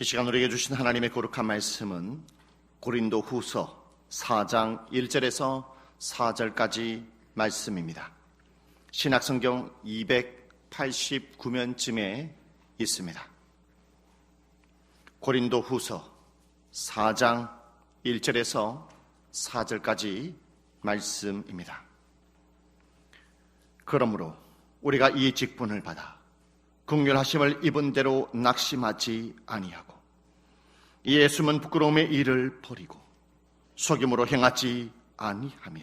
이 시간 우리에게 주신 하나님의 거룩한 말씀은 고린도 후서 4장 1절에서 4절까지 말씀입니다. 신약성경 289면쯤에 있습니다. 고린도 후서 4장 1절에서 4절까지 말씀입니다. 그러므로 우리가 이 직분을 받아 긍휼하심을 입은 대로 낙심하지 아니하고 이에 숨은 부끄러움의 일을 버리고 속임으로 행하지 아니하며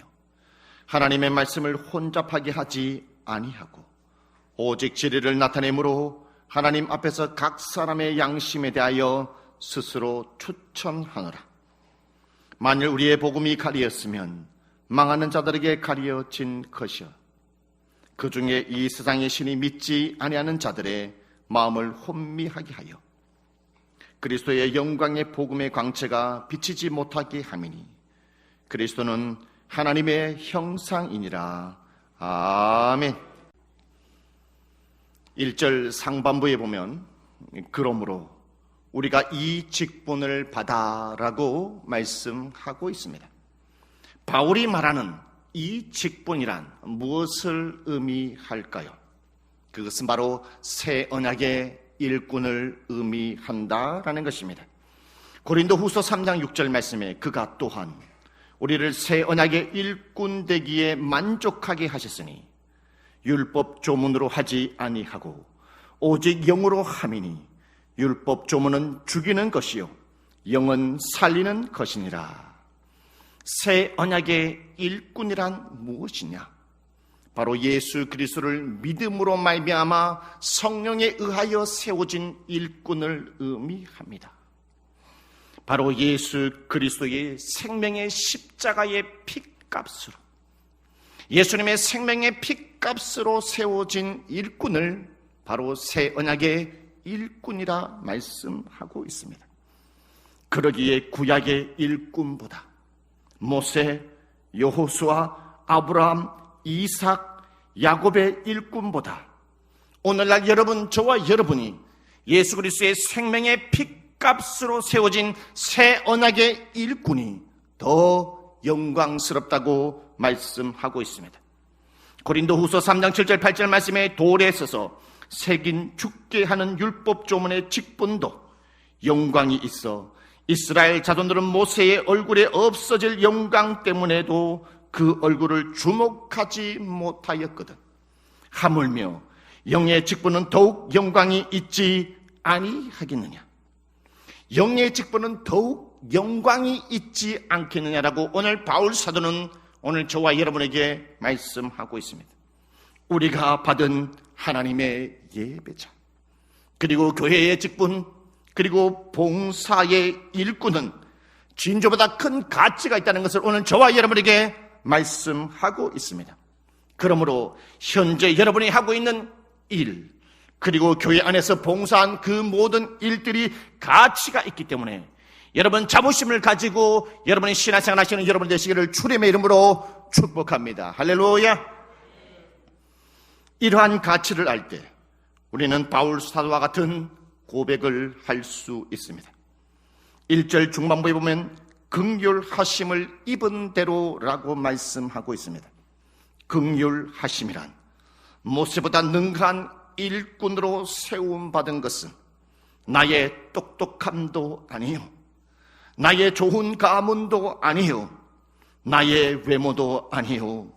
하나님의 말씀을 혼잡하게 하지 아니하고 오직 진리를 나타내므로 하나님 앞에서 각 사람의 양심에 대하여 스스로 추천하노라. 만일 우리의 복음이 가리었으면 망하는 자들에게 가리어진 것이요 그 중에 이 세상의 신이 믿지 아니하는 자들의 마음을 혼미하게 하여 그리스도의 영광의 복음의 광채가 비치지 못하게 함이니 그리스도는 하나님의 형상이니라. 아멘. 1절 상반부에 보면 그러므로 우리가 이 직분을 받아라고 말씀하고 있습니다. 바울이 말하는 이 직분이란 무엇을 의미할까요? 그것은 바로 새 언약의 일꾼을 의미한다라는 것입니다. 고린도 후서 3장 6절 말씀에 그가 또한 우리를 새 언약의 일꾼 되기에 만족하게 하셨으니 율법 조문으로 하지 아니하고 오직 영으로 함이니 율법 조문은 죽이는 것이요 영은 살리는 것이니라. 새 언약의 일꾼이란 무엇이냐? 바로 예수 그리스도를 믿음으로 말미암아 성령에 의하여 세워진 일꾼을 의미합니다. 바로 예수 그리스도의 생명의 십자가의 피값으로 예수님의 생명의 피값으로 세워진 일꾼을 바로 새 언약의 일꾼이라 말씀하고 있습니다. 그러기에 구약의 일꾼보다 모세, 여호수아, 아브라함, 이삭, 야곱의 일꾼보다 오늘날 여러분, 저와 여러분이 예수 그리스도의 생명의 피값으로 세워진 새 언약의 일꾼이 더 영광스럽다고 말씀하고 있습니다. 고린도 후서 3장 7절 8절 말씀에 돌에 서서 새긴 죽게 하는 율법 조문의 직분도 영광이 있어 이스라엘 자손들은 모세의 얼굴에 없어질 영광 때문에도 그 얼굴을 주목하지 못하였거든. 하물며 영의 직분은 더욱 영광이 있지 아니하겠느냐? 영의 직분은 더욱 영광이 있지 않겠느냐라고 오늘 바울 사도는 오늘 저와 여러분에게 말씀하고 있습니다. 우리가 받은 하나님의 예배자 그리고 교회의 직분 그리고 봉사의 일꾼은 진주보다 큰 가치가 있다는 것을 오늘 저와 여러분에게 말씀하고 있습니다. 그러므로 현재 여러분이 하고 있는 일 그리고 교회 안에서 봉사한 그 모든 일들이 가치가 있기 때문에 여러분 자부심을 가지고 여러분이 신앙생활 하시는 여러분 되시기를 주님의 이름으로 축복합니다. 할렐루야. 이러한 가치를 알 때 우리는 바울 사도와 같은 고백을 할 수 있습니다. 1절 중반부에 보면 긍휼하심을 입은 대로라고 말씀하고 있습니다. 긍휼하심이란 모세보다 능한 일꾼으로 세움받은 것은 나의 똑똑함도 아니요 나의 좋은 가문도 아니요 나의 외모도 아니요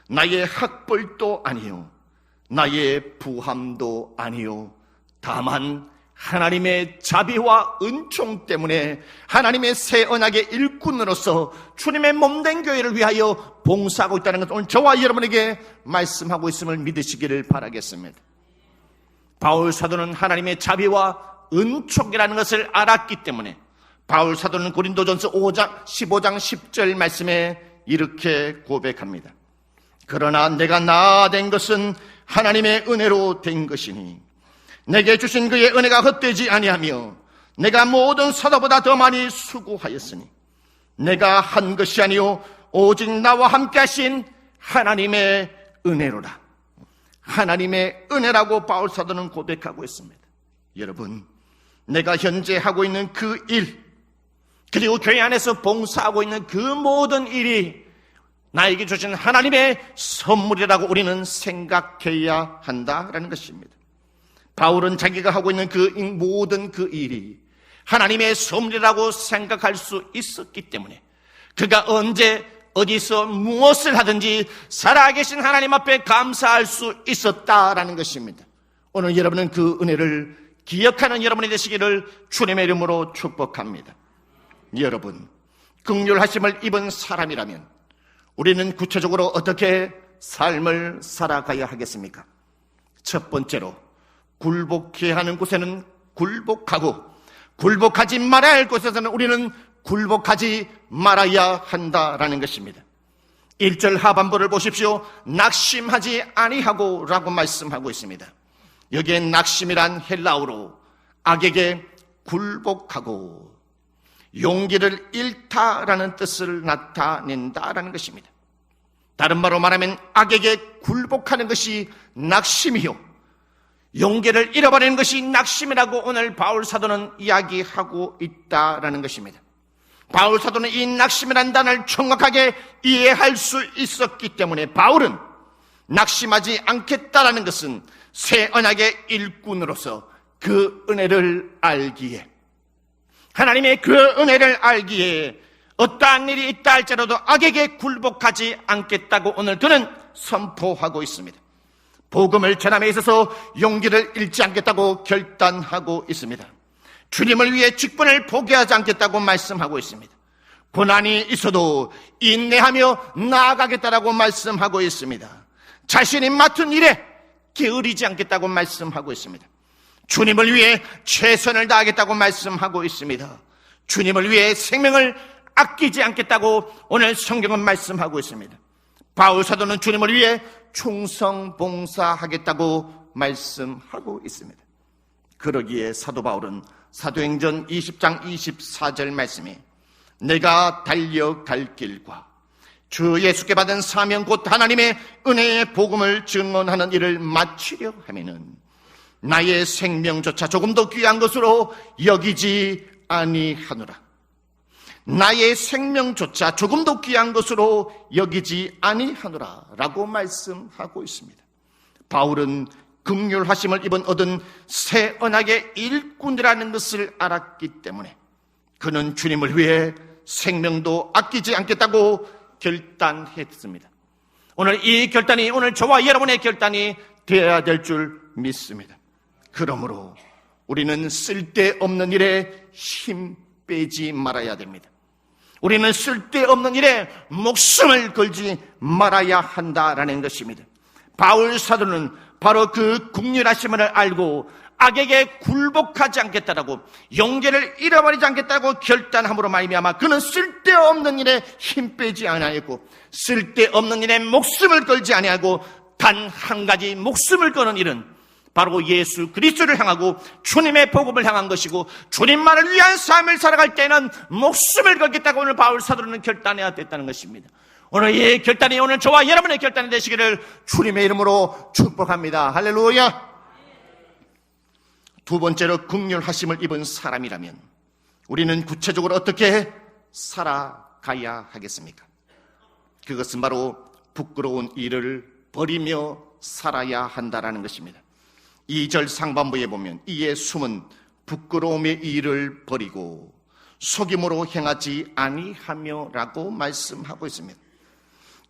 나의 학벌도 아니요 나의 부함도 아니요 다만 하나님의 자비와 은총 때문에 하나님의 새 언약의 일꾼으로서 주님의 몸된 교회를 위하여 봉사하고 있다는 것을 오늘 저와 여러분에게 말씀하고 있음을 믿으시기를 바라겠습니다. 바울 사도는 하나님의 자비와 은총이라는 것을 알았기 때문에 바울 사도는 고린도전서 15장 10절 말씀에 이렇게 고백합니다. 그러나 내가 나아된 것은 하나님의 은혜로 된 것이니 내게 주신 그의 은혜가 헛되지 아니하며 내가 모든 사도보다 더 많이 수고하였으니 내가 한 것이 아니요 오직 나와 함께 하신 하나님의 은혜로라. 하나님의 은혜라고 바울 사도는 고백하고 있습니다. 여러분, 내가 현재 하고 있는 그 일, 그리고 교회 안에서 봉사하고 있는 그 모든 일이 나에게 주신 하나님의 선물이라고 우리는 생각해야 한다라는 것입니다. 바울은 자기가 하고 있는 그 모든 그 일이 하나님의 선물이라고 생각할 수 있었기 때문에 그가 언제 어디서 무엇을 하든지 살아계신 하나님 앞에 감사할 수 있었다라는 것입니다. 오늘 여러분은 그 은혜를 기억하는 여러분이 되시기를 주님의 이름으로 축복합니다. 여러분, 긍휼하심을 입은 사람이라면 우리는 구체적으로 어떻게 삶을 살아가야 하겠습니까? 첫 번째로, 굴복해야 하는 곳에는 굴복하고 굴복하지 말아야 할 곳에서는 우리는 굴복하지 말아야 한다라는 것입니다. 1절 하반부를 보십시오. 낙심하지 아니하고 라고 말씀하고 있습니다. 여기에 낙심이란 헬라어로 악에게 굴복하고 용기를 잃다라는 뜻을 나타낸다라는 것입니다. 다른 말로 말하면 악에게 굴복하는 것이 낙심이요, 용기를 잃어버리는 것이 낙심이라고 오늘 바울 사도는 이야기하고 있다라는 것입니다. 바울 사도는 이 낙심이라는 단어를 정확하게 이해할 수 있었기 때문에 바울은 낙심하지 않겠다라는 것은 새 언약의 일꾼으로서 그 은혜를 알기에, 하나님의 그 은혜를 알기에 어떠한 일이 있다 할지라도 악에게 굴복하지 않겠다고 오늘 그는 선포하고 있습니다. 복음을 전함에 있어서 용기를 잃지 않겠다고 결단하고 있습니다. 주님을 위해 직분을 포기하지 않겠다고 말씀하고 있습니다. 고난이 있어도 인내하며 나아가겠다라고 말씀하고 있습니다. 자신이 맡은 일에 게으르지 않겠다고 말씀하고 있습니다. 주님을 위해 최선을 다하겠다고 말씀하고 있습니다. 주님을 위해 생명을 아끼지 않겠다고 오늘 성경은 말씀하고 있습니다. 바울 사도는 주님을 위해 충성 봉사하겠다고 말씀하고 있습니다. 그러기에 사도 바울은 사도행전 20장 24절 말씀에 내가 달려갈 길과 주 예수께 받은 사명 곧 하나님의 은혜의 복음을 증언하는 일을 마치려 하면은 나의 생명조차 조금 더 귀한 것으로 여기지 아니하노라. 나의 생명조차 조금 더 귀한 것으로 여기지 아니하노라 라고 말씀하고 있습니다. 바울은 긍휼하심을 얻은 새 언약의 일꾼이라는 것을 알았기 때문에 그는 주님을 위해 생명도 아끼지 않겠다고 결단했습니다. 오늘 이 결단이 오늘 저와 여러분의 결단이 되어야 될 줄 믿습니다. 그러므로 우리는 쓸데없는 일에 힘 빼지 말아야 됩니다. 우리는 쓸데없는 일에 목숨을 걸지 말아야 한다라는 것입니다. 바울 사도는 바로 그 긍휼하심을 알고 악에게 굴복하지 않겠다라고 용기를 잃어버리지 않겠다고 결단함으로 말미암아 그는 쓸데없는 일에 힘 빼지 아니하였고 쓸데없는 일에 목숨을 걸지 아니하고 단 한 가지 목숨을 거는 일은 바로 예수 그리스도를 향하고 주님의 복음을 향한 것이고 주님만을 위한 삶을 살아갈 때는 목숨을 걸겠다고 오늘 바울 사도는 결단해야 됐다는 것입니다. 오늘 이 결단이 오늘 저와 여러분의 결단이 되시기를 주님의 이름으로 축복합니다. 할렐루야. 두 번째로 긍휼하심을 입은 사람이라면 우리는 구체적으로 어떻게 살아가야 하겠습니까? 그것은 바로 부끄러운 일을 버리며 살아야 한다라는 것입니다. 2절 상반부에 보면 이에 숨은 부끄러움의 일을 버리고 속임으로 행하지 아니하며 라고 말씀하고 있습니다.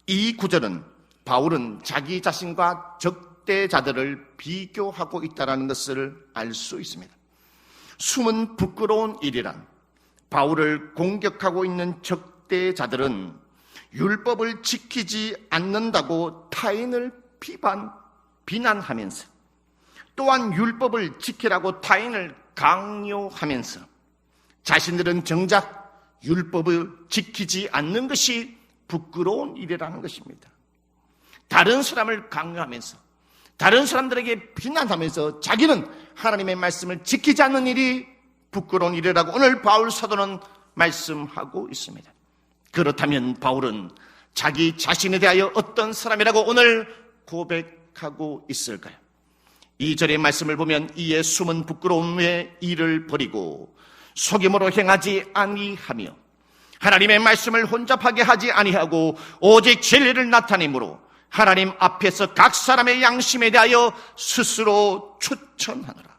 이 구절은 바울은 자기 자신과 적대자들을 비교하고 있다는 것을 알 수 있습니다. 숨은 부끄러운 일이란 바울을 공격하고 있는 적대자들은 율법을 지키지 않는다고 타인을 비난하면서 또한 율법을 지키라고 타인을 강요하면서 자신들은 정작 율법을 지키지 않는 것이 부끄러운 일이라는 것입니다. 다른 사람을 강요하면서 다른 사람들에게 비난하면서 자기는 하나님의 말씀을 지키지 않는 일이 부끄러운 일이라고 오늘 바울 사도는 말씀하고 있습니다. 그렇다면 바울은 자기 자신에 대하여 어떤 사람이라고 오늘 고백하고 있을까요? 2절의 말씀을 보면 이에 숨은 부끄러움에 이를 버리고 속임으로 행하지 아니하며 하나님의 말씀을 혼잡하게 하지 아니하고 오직 진리를 나타내므로 하나님 앞에서 각 사람의 양심에 대하여 스스로 추천하느라.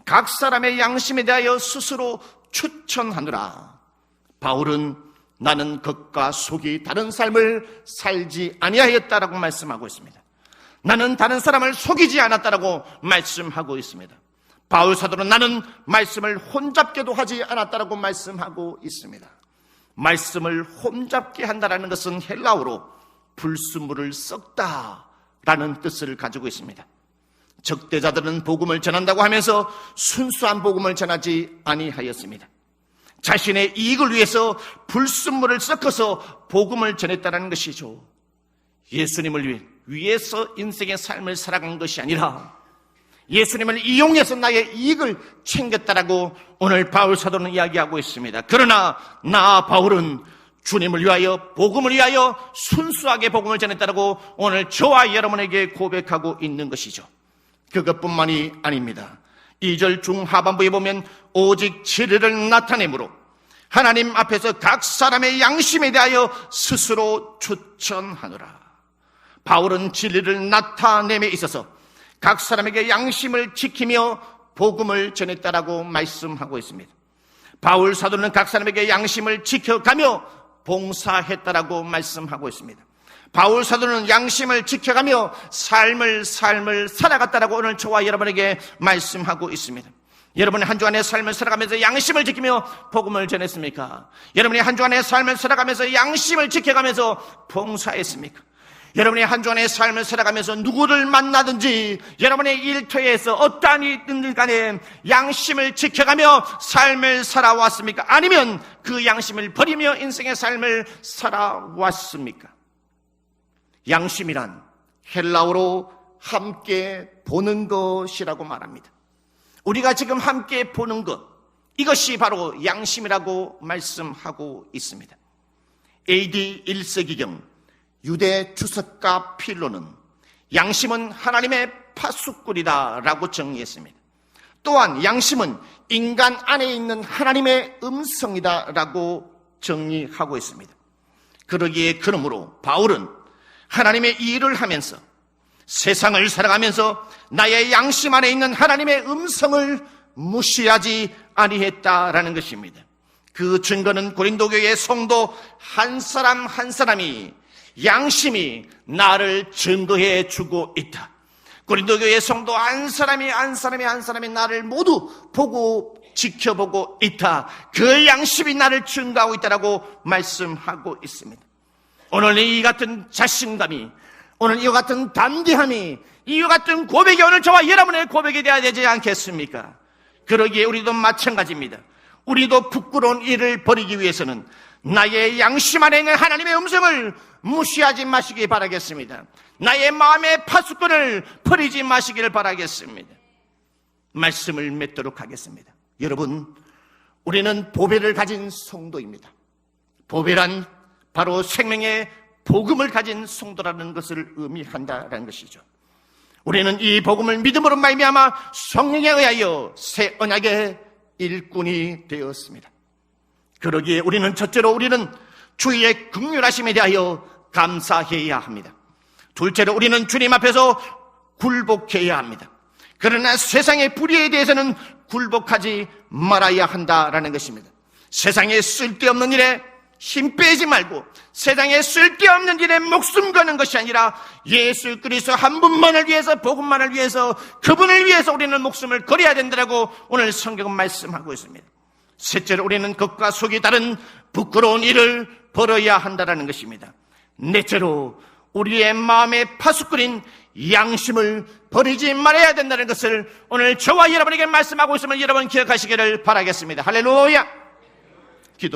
각 사람의 양심에 대하여 스스로 추천하느라. 바울은 나는 겉과 속이 다른 삶을 살지 아니하였다라고 말씀하고 있습니다. 나는 다른 사람을 속이지 않았다라고 말씀하고 있습니다. 바울 사도는 나는 말씀을 혼잡게도 하지 않았다라고 말씀하고 있습니다. 말씀을 혼잡게 한다라는 것은 헬라어로 불순물을 썩다라는 뜻을 가지고 있습니다. 적대자들은 복음을 전한다고 하면서 순수한 복음을 전하지 아니하였습니다. 자신의 이익을 위해서 불순물을 섞어서 복음을 전했다는 것이죠. 예수님을 위해서 인생의 삶을 살아간 것이 아니라 예수님을 이용해서 나의 이익을 챙겼다라고 오늘 바울 사도는 이야기하고 있습니다. 그러나 나 바울은 주님을 위하여 복음을 위하여 순수하게 복음을 전했다라고 오늘 저와 여러분에게 고백하고 있는 것이죠. 그것뿐만이 아닙니다. 2절 중하반부에 보면 오직 진리를 나타내므로 하나님 앞에서 각 사람의 양심에 대하여 스스로 추천하노라. 바울은 진리를 나타냄에 있어서 각 사람에게 양심을 지키며 복음을 전했다라고 말씀하고 있습니다. 바울 사도는 각 사람에게 양심을 지켜가며 봉사했다라고 말씀하고 있습니다. 바울 사도는 양심을 지켜가며 삶을 살아갔다라고 오늘 저와 여러분에게 말씀하고 있습니다. 여러분이 한 주간의 삶을 살아가면서 양심을 지키며 복음을 전했습니까? 여러분이 한 주간의 삶을 살아가면서 양심을 지켜가면서 봉사했습니까? 여러분이 한 주간의 삶을 살아가면서 누구를 만나든지 여러분의 일터에서 어떠한 일이든 간에 양심을 지켜가며 삶을 살아왔습니까? 아니면 그 양심을 버리며 인생의 삶을 살아왔습니까? 양심이란 헬라어로 함께 보는 것이라고 말합니다. 우리가 지금 함께 보는 것, 이것이 바로 양심이라고 말씀하고 있습니다. AD 1세기경 유대 주석가 필로는 양심은 하나님의 파수꾼이다 라고 정의했습니다. 또한 양심은 인간 안에 있는 하나님의 음성이다 라고 정의하고 있습니다. 그러므로 바울은 하나님의 일을 하면서 세상을 살아가면서 나의 양심 안에 있는 하나님의 음성을 무시하지 아니했다라는 것입니다. 그 증거는 고린도 교회의 성도 한 사람 한 사람이 양심이 나를 증거해 주고 있다. 고린도 교회의 성도 한 사람이 나를 모두 보고 지켜보고 있다. 그 양심이 나를 증거하고 있다라고 말씀하고 있습니다. 오늘 이 같은 자신감이, 오늘 이와 같은 담대함이, 이와 같은 고백이 오늘 저와 여러분의 고백이 되어야 되지 않겠습니까? 그러기에 우리도 마찬가지입니다. 우리도 부끄러운 일을 버리기 위해서는 나의 양심 안에 있는 하나님의 음성을 무시하지 마시기 바라겠습니다. 나의 마음의 파수꾼을 버리지 마시기를 바라겠습니다. 말씀을 맺도록 하겠습니다. 여러분, 우리는 보배를 가진 성도입니다. 보배란 바로 생명의 복음을 가진 성도라는 것을 의미한다라는 것이죠. 우리는 이 복음을 믿음으로 말미암아 성령에 의하여 새 언약의 일꾼이 되었습니다. 그러기에 우리는 첫째로 우리는 주의 긍휼하심에 대하여 감사해야 합니다. 둘째로 우리는 주님 앞에서 굴복해야 합니다. 그러나 세상의 불의에 대해서는 굴복하지 말아야 한다라는 것입니다. 세상에 쓸데없는 일에 힘 빼지 말고 세상에 쓸데없는 일에 목숨 거는 것이 아니라 예수 그리스도 한 분만을 위해서, 복음만을 위해서, 그분을 위해서 우리는 목숨을 걸어야 된다고 오늘 성경은 말씀하고 있습니다. 셋째로 우리는 겉과 속이 다른 부끄러운 일을 벌어야 한다는 것입니다. 넷째로 우리의 마음의 파수꾼인 양심을 버리지 말아야 된다는 것을 오늘 저와 여러분에게 말씀하고 있으면 여러분 기억하시기를 바라겠습니다. 할렐루야.